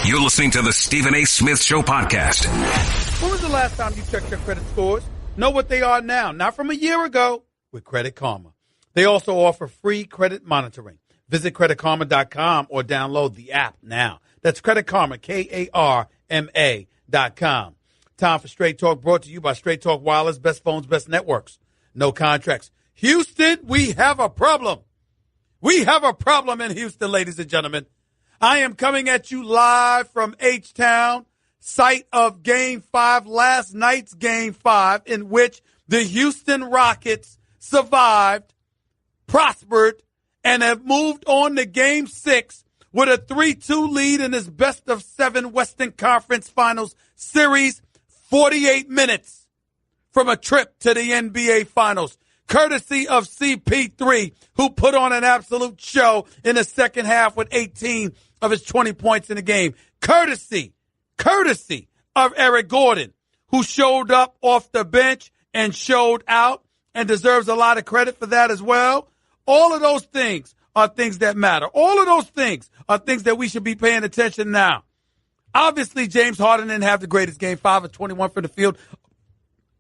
You're listening to the Stephen A. Smith Show podcast. When was the last time you checked your credit scores? Know what they are now, not from a year ago, with Credit Karma. They also offer free credit monitoring. Visit creditkarma.com or download the app now. That's Credit Karma, KARMA.com. Time for Straight Talk, brought to you by Straight Talk Wireless, best phones, best networks. No contracts. Houston, we have a problem. We have a problem in Houston, ladies and gentlemen. I am coming at you live from H-Town, site of Game 5, last night's Game 5, in which the Houston Rockets survived, prospered, and have moved on to Game 6 with a 3-2 lead in this best-of-7 Western Conference Finals series, 48 minutes from a trip to the NBA Finals, courtesy of CP3, who put on an absolute show in the second half with 18 of his 20 points in the game. Courtesy of Eric Gordon, who showed up off the bench and showed out and deserves a lot of credit for that as well. All of those things are things that matter. All of those things are things that we should be paying attention now. Obviously, James Harden didn't have the greatest game, 5 of 21 from the field,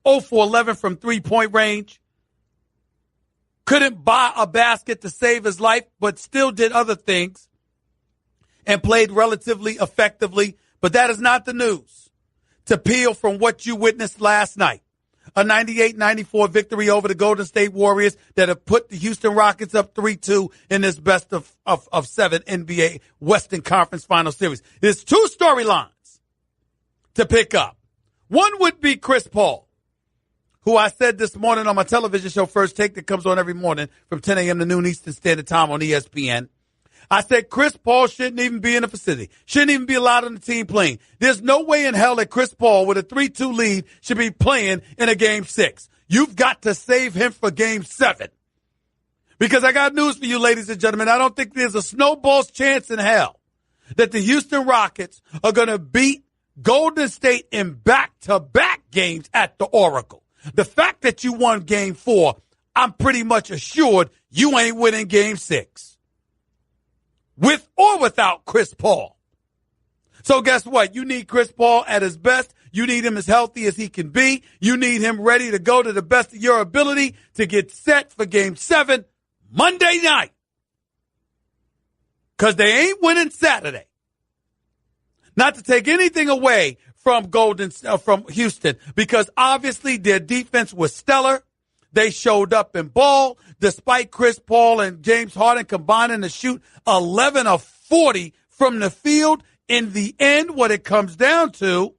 0 for 11 from three-point range. Couldn't buy a basket to save his life, but still did other things and played relatively effectively. But that is not the news to peel from what you witnessed last night. A 98-94 victory over the Golden State Warriors that have put the Houston Rockets up 3-2 in this best of 7 NBA Western Conference Final Series. There's two storylines to pick up. One would be Chris Paul, who I said this morning on my television show First Take that comes on every morning from 10 a.m. to noon Eastern Standard Time on ESPN. I said Chris Paul shouldn't even be in the facility, shouldn't even be allowed on the team playing. There's no way in hell that Chris Paul with a 3-2 lead should be playing in a Game 6. You've got to save him for Game 7. Because I got news for you, ladies and gentlemen. I don't think there's a snowball's chance in hell that the Houston Rockets are going to beat Golden State in back-to-back games at the Oracle. The fact that you won Game 4, I'm pretty much assured you ain't winning Game 6. With or without Chris Paul. So guess what? You need Chris Paul at his best. You need him as healthy as he can be. You need him ready to go to the best of your ability to get set for Game 7 Monday night. Because they ain't winning Saturday. Not to take anything away from from Houston, because obviously their defense was stellar. They showed up in ball, despite Chris Paul and James Harden combining to shoot 11 of 40 from the field. In the end, what it comes down to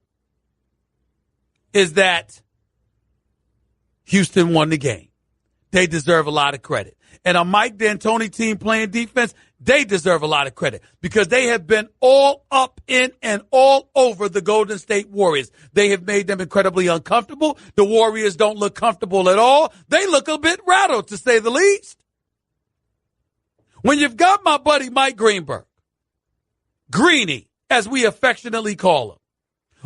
is that Houston won the game. They deserve a lot of credit. And a Mike D'Antoni team playing defense, they deserve a lot of credit because they have been all up in and all over the Golden State Warriors. They have made them incredibly uncomfortable. The Warriors don't look comfortable at all. They look a bit rattled, to say the least. When you've got my buddy Mike Greenberg, Greeny, as we affectionately call him,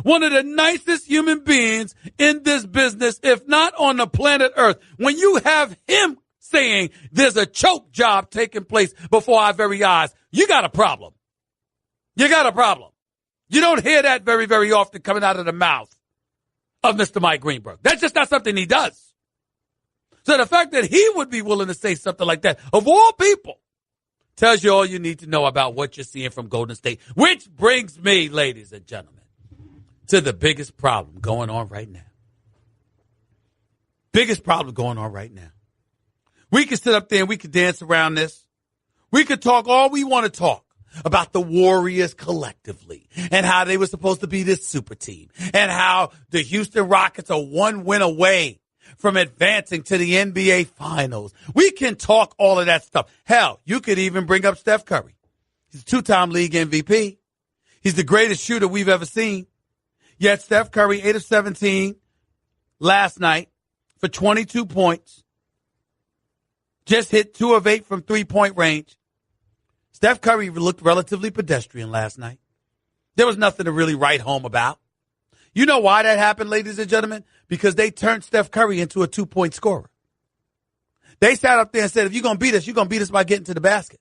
one of the nicest human beings in this business, if not on the planet Earth, when you have him saying there's a choke job taking place before our very eyes, you got a problem. You got a problem. You don't hear that very, very often coming out of the mouth of Mr. Mike Greenberg. That's just not something he does. So the fact that he would be willing to say something like that, of all people, tells you all you need to know about what you're seeing from Golden State, which brings me, ladies and gentlemen, to the biggest problem going on right now. Biggest problem going on right now. We could sit up there and we could dance around this. We could talk all we want to talk about the Warriors collectively and how they were supposed to be this super team and how the Houston Rockets are one win away from advancing to the NBA Finals. We can talk all of that stuff. Hell, you could even bring up Steph Curry. He's a two-time league MVP. He's the greatest shooter we've ever seen. Yet Steph Curry, 8 of 17 last night for 22 points. Just hit 2 of 8 from three-point range. Steph Curry looked relatively pedestrian last night. There was nothing to really write home about. You know why that happened, ladies and gentlemen? Because they turned Steph Curry into a 2-point scorer. They sat up there and said, if you're going to beat us, you're going to beat us by getting to the basket.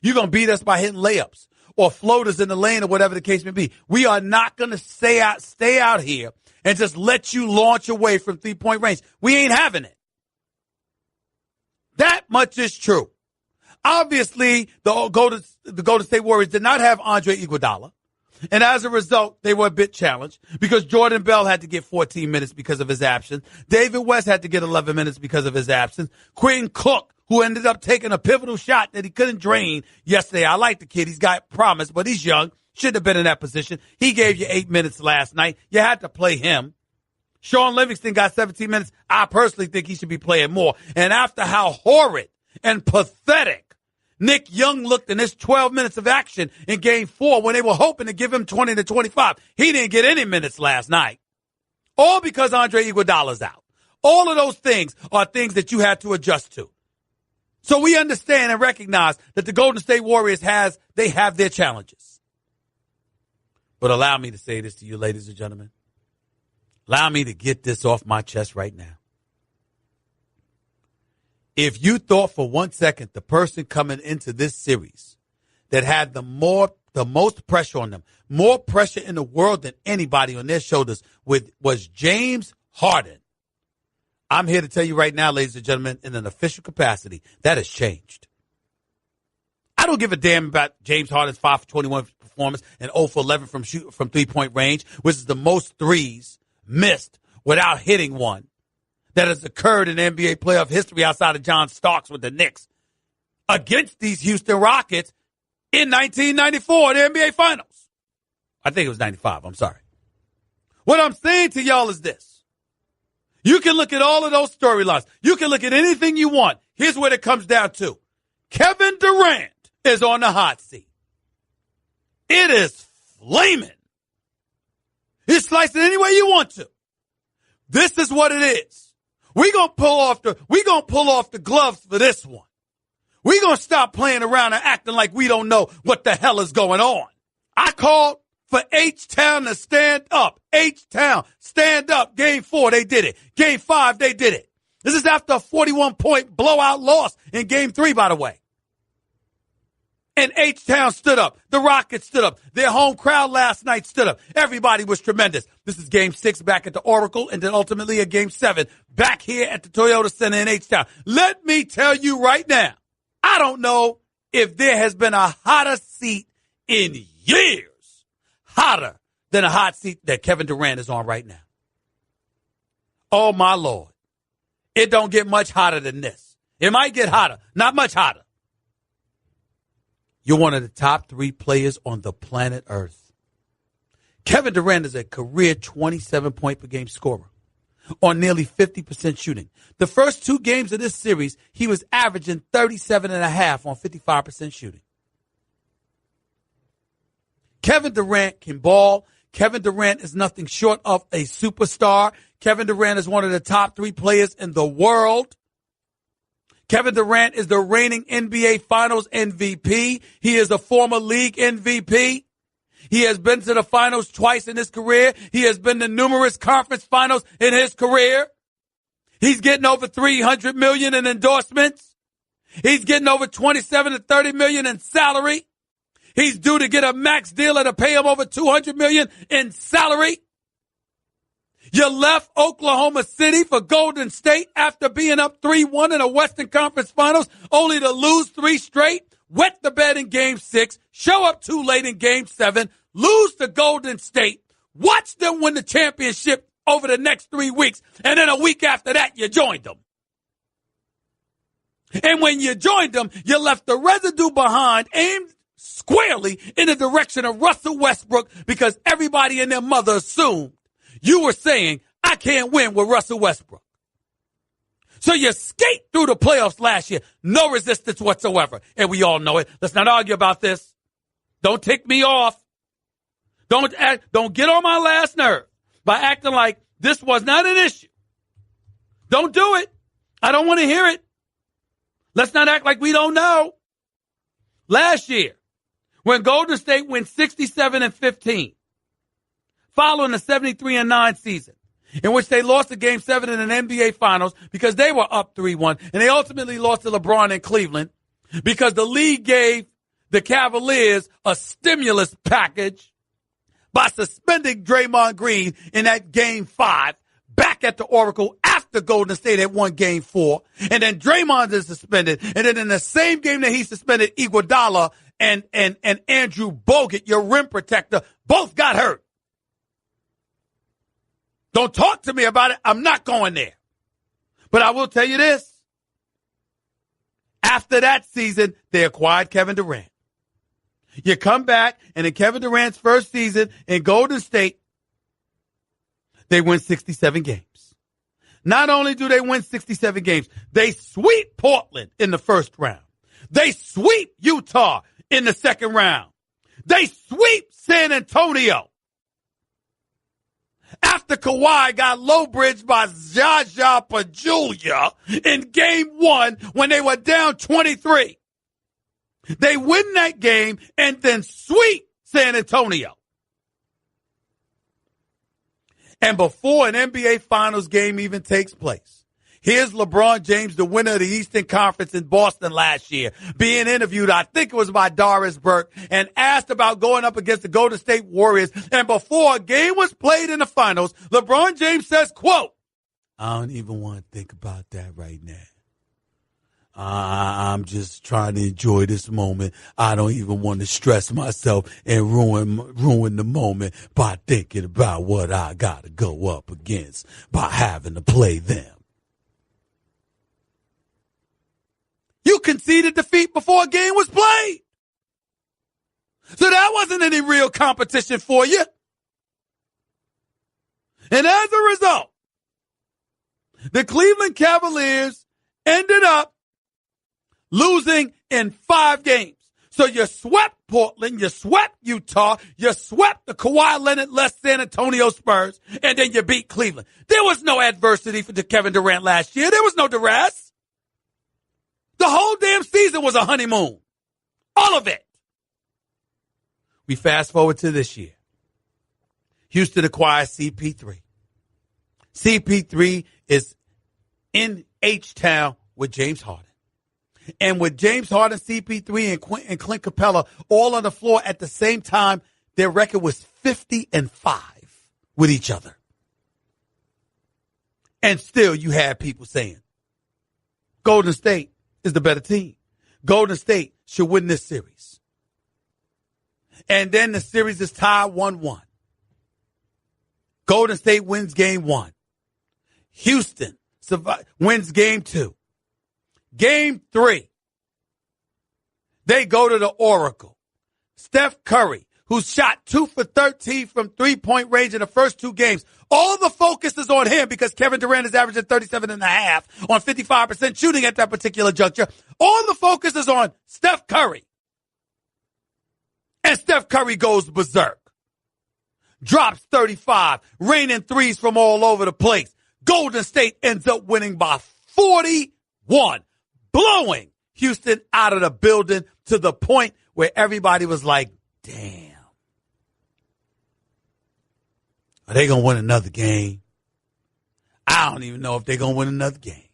You're going to beat us by hitting layups. or floaters in the lane or whatever the case may be. We are not going to stay out here and just let you launch away from 3-point range. We ain't having it. That much is true. Obviously, the Golden State Warriors did not have Andre Iguodala. And as a result, they were a bit challenged because Jordan Bell had to get 14 minutes because of his absence. David West had to get 11 minutes because of his absence. Quentin Cook, who ended up taking a pivotal shot that he couldn't drain yesterday. I like the kid. He's got promise, but he's young. Shouldn't have been in that position. He gave you 8 minutes last night. You had to play him. Sean Livingston got 17 minutes. I personally think he should be playing more. And after how horrid and pathetic Nick Young looked in his 12 minutes of action in Game 4 when they were hoping to give him 20 to 25. He didn't get any minutes last night. All because Andre Iguodala's out. All of those things are things that you had to adjust to. So we understand and recognize that the Golden State Warriors have their challenges. But allow me to say this to you, ladies and gentlemen. Allow me to get this off my chest right now. If you thought for 1 second the person coming into this series that had the most pressure on them, more pressure in the world than anybody on their shoulders was James Harden, I'm here to tell you right now, ladies and gentlemen, in an official capacity, that has changed. I don't give a damn about James Harden's 5 for 21 performance and 0 for 11 from 3-point range, which is the most threes missed without hitting one that has occurred in NBA playoff history outside of John Starks with the Knicks against these Houston Rockets in 1994 in the NBA Finals. I think it was 95. I'm sorry. What I'm saying to y'all is this. You can look at all of those storylines. You can look at anything you want. Here's what it comes down to. Kevin Durant is on the hot seat. It is flaming. It's slicing any way you want to. This is what it is. We're going to pull off the gloves for this one. We're going to stop playing around and acting like we don't know what the hell is going on. I called for H-Town to stand up. H-Town, stand up. Game 4, they did it. Game 5, they did it. This is after a 41-point blowout loss in Game 3, by the way. And H-Town stood up. The Rockets stood up. Their home crowd last night stood up. Everybody was tremendous. This is Game 6 back at the Oracle, and then ultimately a Game 7 back here at the Toyota Center in H-Town. Let me tell you right now, I don't know if there has been a hotter seat in years, hotter than a hot seat that Kevin Durant is on right now. Oh, my Lord. It don't get much hotter than this. It might get hotter, not much hotter. You're one of the top 3 players on the planet Earth. Kevin Durant is a career 27-point-per-game scorer on nearly 50% shooting. The first 2 games of this series, he was averaging 37.5 on 55% shooting. Kevin Durant can ball. Kevin Durant is nothing short of a superstar. Kevin Durant is one of the top 3 players in the world. Kevin Durant is the reigning NBA Finals MVP. He is a former league MVP. He has been to the finals twice in his career. He has been to numerous conference finals in his career. He's getting over $300 million in endorsements. He's getting over $27 to $30 million in salary. He's due to get a max deal that'll pay him over $200 million in salary. You left Oklahoma City for Golden State after being up 3-1 in the Western Conference Finals, only to lose 3 straight, wet the bed in Game 6, show up too late in Game 7, lose to Golden State, watch them win the championship over the next 3 weeks, and then a week after that, you joined them. And when you joined them, you left the residue behind, aimed squarely in the direction of Russell Westbrook because everybody and their mother assumed you were saying, I can't win with Russell Westbrook. So you skate through the playoffs last year. No resistance whatsoever. And we all know it. Let's not argue about this. Don't tick me off. Don't get on my last nerve by acting like this was not an issue. Don't do it. I don't want to hear it. Let's not act like we don't know. Last year, when Golden State went 67-15, following the 73-9 season, in which they lost the Game 7 in an NBA Finals because they were up 3-1, and they ultimately lost to LeBron in Cleveland because the league gave the Cavaliers a stimulus package by suspending Draymond Green in that Game 5 back at the Oracle after Golden State had won Game 4. And then Draymond is suspended. And then in the same game that he suspended, Iguodala and Andrew Bogut, your rim protector, both got hurt. Don't talk to me about it. I'm not going there. But I will tell you this. After that season, they acquired Kevin Durant. You come back, and in Kevin Durant's first season in Golden State, they win 67 games. Not only do they win 67 games, they sweep Portland in the first round. They sweep Utah in the second round. They sweep San Antonio. After Kawhi got low-bridged by Zaza Pachulia in Game 1 when they were down 23. They win that game and then sweep San Antonio. And before an NBA Finals game even takes place, here's LeBron James, the winner of the Eastern Conference in Boston last year, being interviewed, I think it was by Doris Burke, and asked about going up against the Golden State Warriors. And before a game was played in the finals, LeBron James says, quote, "I don't even want to think about that right now. I'm just trying to enjoy this moment. I don't even want to stress myself and ruin the moment by thinking about what I got to go up against by having to play them." You conceded defeat before a game was played. So that wasn't any real competition for you. And as a result, the Cleveland Cavaliers ended up losing in 5 games. So you swept Portland, you swept Utah, you swept the Kawhi Leonard-less San Antonio Spurs, and then you beat Cleveland. There was no adversity for Kevin Durant last year. There was no duress. The whole damn season was a honeymoon. All of it. We fast forward to this year. Houston acquires CP3. CP3 is in H-Town with James Harden. And with James Harden, CP3, and Clint Capella all on the floor at the same time, their record was 50-5 with each other. And still you had people saying, Golden State is the better team. Golden State should win this series. And then the series is tied 1-1. Golden State wins game 1. Houston wins game 2. Game 3, they go to the Oracle. Steph Curry, who shot 2 for 13 from three-point range in the first 2 games. All the focus is on him because Kevin Durant is averaging 37.5 on 55% shooting at that particular juncture. All the focus is on Steph Curry. And Steph Curry goes berserk. Drops 35, raining threes from all over the place. Golden State ends up winning by 41. Blowing Houston out of the building to the point where everybody was like, damn. Are they going to win another game? I don't even know if they're going to win another game.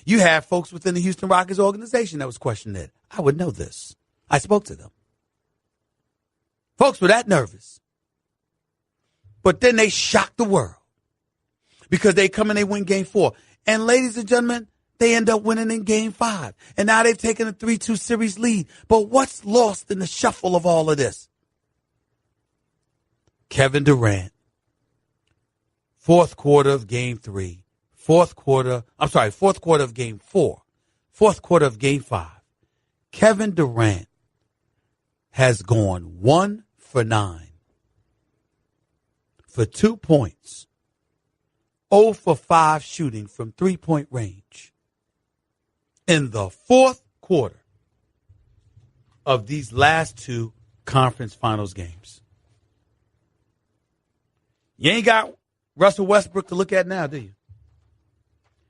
You have folks within the Houston Rockets organization that was questioning it. I would know this. I spoke to them. Folks were that nervous. But then they shocked the world because they come and they win game 4. And ladies and gentlemen, they end up winning in game 5. And now they've taken a 3-2 series lead. But what's lost in the shuffle of all of this? Kevin Durant, fourth quarter of game 3, fourth quarter of game 4, fourth quarter of game 5. Kevin Durant has gone 1 for 9 for 2 points, 0 for 5 shooting from three-point range in the fourth quarter of these last 2 conference finals games. You ain't got Russell Westbrook to look at now, do you?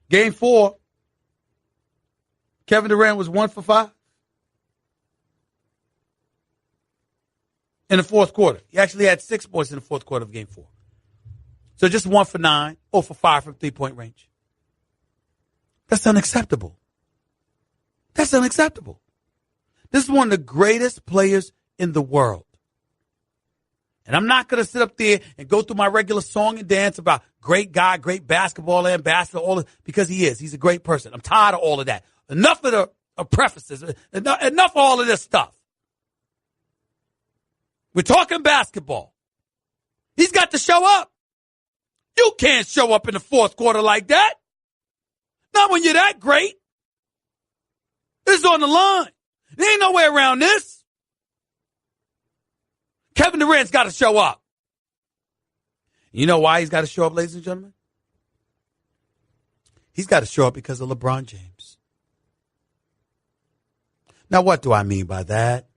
Game 4, Kevin Durant was 1 for 5 in the fourth quarter. He actually had 6 points in the fourth quarter of game 4. So just 1 for 9, 0 for 5 from three-point range. That's unacceptable. That's unacceptable. This is one of the greatest players in the world. And I'm not going to sit up there and go through my regular song and dance about great guy, great basketball ambassador, all because he is. He's a great person. I'm tired of all of that. Enough of the prefaces. Enough of all of this stuff. We're talking basketball. He's got to show up. You can't show up in the fourth quarter like that. Not when you're that great. This is on the line. There ain't no way around this. Kevin Durant's got to show up. You know why he's got to show up, ladies and gentlemen? He's got to show up because of LeBron James. Now, what do I mean by that?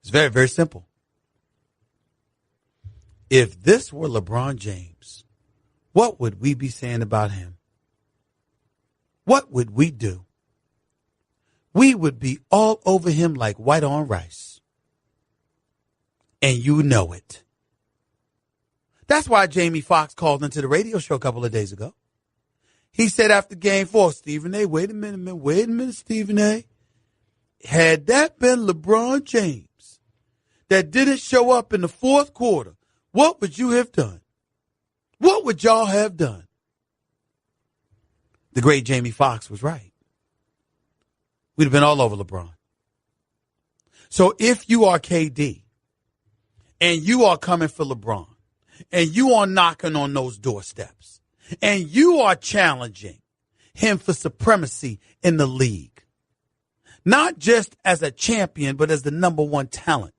It's very, very simple. If this were LeBron James, what would we be saying about him? What would we do? We would be all over him like white on rice. And you know it. That's why Jamie Foxx called into the radio show a couple of days ago. He said after game 4, Stephen A., wait a minute, Stephen A. Had that been LeBron James that didn't show up in the fourth quarter, what would you have done? What would y'all have done? The great Jamie Foxx was right. We'd have been all over LeBron. So if you are KD and you are coming for LeBron and you are knocking on those doorsteps and you are challenging him for supremacy in the league, not just as a champion, but as the number one talent.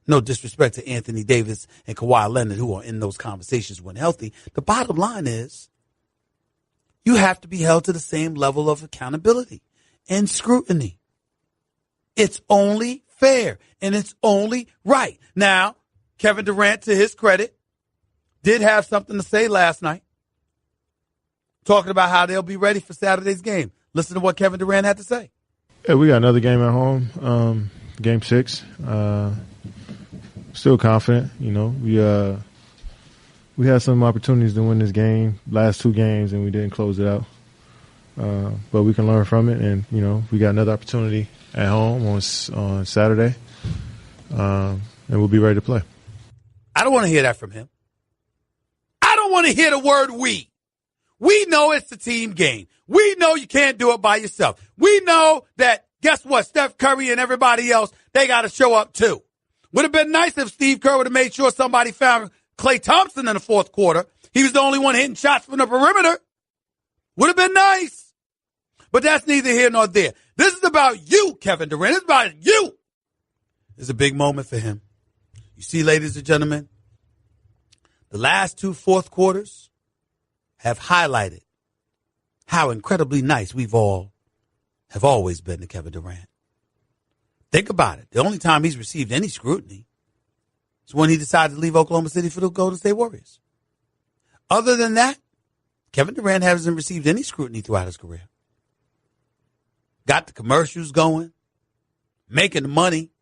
No disrespect to Anthony Davis and Kawhi Leonard, who are in those conversations when healthy. The bottom line is you have to be held to the same level of accountability and scrutiny. It's only fair and it's only right. Now, Kevin Durant, to his credit, did have something to say last night, talking about how they'll be ready for Saturday's game. Listen to what Kevin Durant had to say. Yeah, we got another game at home, game 6. Still confident, you know. We had some opportunities to win this game, last 2 games, and we didn't close it out. But we can learn from it, and, you know, we got another opportunity at home on Saturday, and we'll be ready to play. I don't want to hear that from him. I don't want to hear the word we. We know it's a team game. We know you can't do it by yourself. We know that, guess what, Steph Curry and everybody else, they got to show up too. Would have been nice if Steve Kerr would have made sure somebody found Klay Thompson in the fourth quarter. He was the only one hitting shots from the perimeter. Would have been nice. But that's neither here nor there. This is about you, Kevin Durant. It's about you. It's a big moment for him. You see, ladies and gentlemen, the last 2 fourth quarters have highlighted how incredibly nice have always been to Kevin Durant. Think about it. The only time he's received any scrutiny is when he decided to leave Oklahoma City for the Golden State Warriors. Other than that, Kevin Durant hasn't received any scrutiny throughout his career. Got the commercials going, making the money,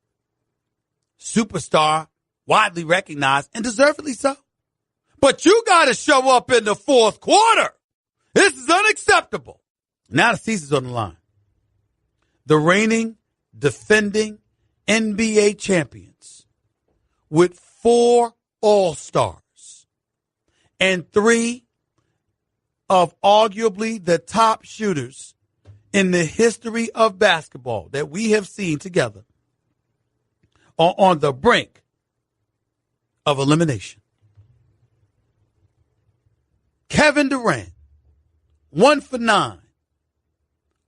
superstar, widely recognized, and deservedly so. But you got to show up in the fourth quarter. This is unacceptable. Now the season's on the line. The reigning, defending NBA champions with 4 All-Stars and 3 of arguably the top shooters in the history of basketball that we have seen together are on the brink of elimination. Kevin Durant, 1 for 9,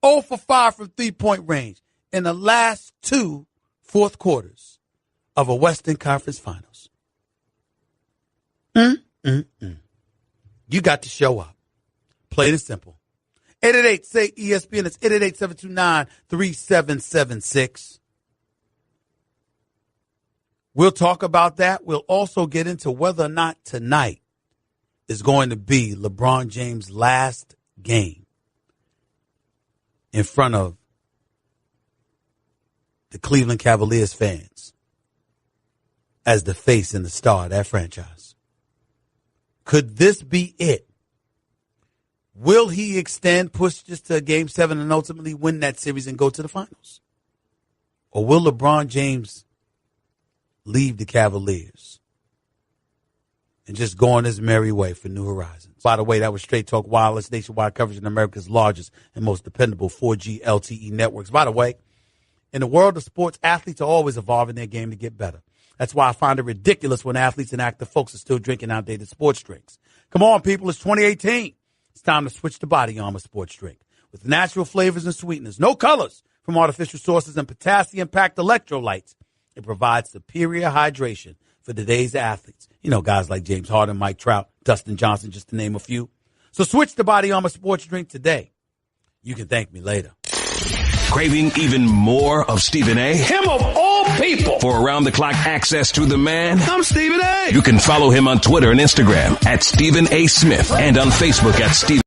0 for 5 from three-point range in the last 2 fourth quarters of a Western Conference Finals. You got to show up. Plain and simple. 888-SAY-ESPN. It's 888-729-3776. We'll talk about that. We'll also get into whether or not tonight is going to be LeBron James' last game in front of the Cleveland Cavaliers fans as the face and the star of that franchise. Could this be it? 888-SAY-ESPN. It's 888-729-3776. We'll talk about that. We'll also get into whether or not tonight is going to be LeBron James' last game in front of the Cleveland Cavaliers fans as the face and the star of that franchise. Could this be it? Will he extend, push just to Game 7 and ultimately win that series and go to the finals? Or will LeBron James leave the Cavaliers and just go on his merry way for new horizons? By the way, that was Straight Talk Wireless, nationwide coverage in America's largest and most dependable 4G LTE networks. By the way, in the world of sports, athletes are always evolving their game to get better. That's why I find it ridiculous when athletes and active folks are still drinking outdated sports drinks. Come on, people, it's 2018. It's time to switch to Body Armor sports drink. With natural flavors and sweeteners, no colors from artificial sources, and potassium-packed electrolytes, it provides superior hydration for today's athletes. You know, guys like James Harden, Mike Trout, Dustin Johnson, just to name a few. So switch to Body Armor sports drink today. You can thank me later. Craving even more of Stephen A? Him of all people. For around-the-clock access to the man? I'm Stephen A. You can follow him on Twitter and Instagram at Stephen A. Smith and on Facebook at Stephen